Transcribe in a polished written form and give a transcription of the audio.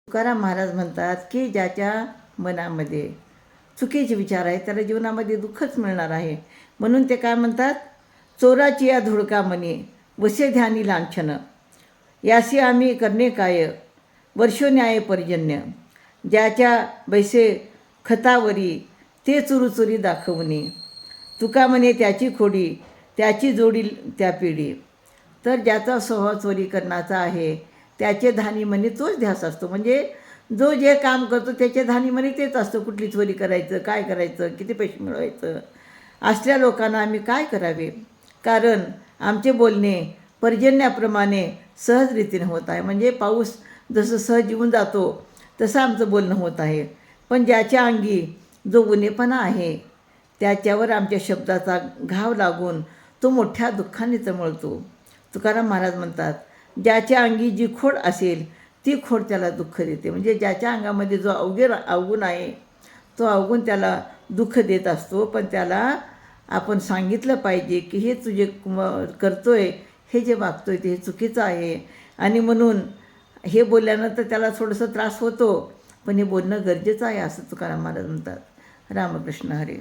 तुकाराम महाराज म्हणतात की ज्याच्या मनामध्ये चुकीचे विचार आहेत त्याला जीवनामध्ये दुःखच मिळणार आहे. म्हणून ते काय म्हणतात, चोराची या धुडका मनी वसे ध्यानी लांछन यासी आम्ही करणे काय वर्षो न्याय पर्जन्य ज्याच्या बैसे खतावरी ते चुरुचुरी दाखवणे तुका म्हणे त्याची खोडी त्याची जोडी त्या पिढी. तर ज्याचा स्वभाव चोरी करण्याचा आहे त्याचे धानी म्हणे तोच ध्यास असतो. म्हणजे जो जे काम करतो त्याचे धानी म्हणे तेच असतं. कुठली चोरी करायचं, काय करायचं, किती पैसे मिळवायचं. असल्या लोकांना आम्ही काय करावे, कारण आमचे बोलणे पर्जन्याप्रमाणे सहज रीतीने होत आहे. म्हणजे पाऊस जसं सहज येऊन जातो तसं आमचं बोलणं होत आहे. पण ज्याच्या अंगी जो गुन्हेपणा आहे त्याच्यावर आमच्या शब्दाचा घाव लागून तो मोठ्या दुःखाने चमळतो. तुकाराम महाराज म्हणतात, ज्याच्या अंगी जी खोड असेल ती खोड त्याला दुःख देते. म्हणजे ज्याच्या अंगामध्ये जो अवगुण आहे तो अवगुण त्याला दुःख देत असतो. पण त्याला आपण सांगितलं पाहिजे की हे तुझे करतोय, हे जे वागतोय ते हे चुकीचं आहे. आणि म्हणून हे बोलल्यानंतर त्याला थोडंसं त्रास होतो, पण हे बोलणं गरजेचं आहे असं तुकाराम महाराज म्हणतात. रामकृष्ण हरी.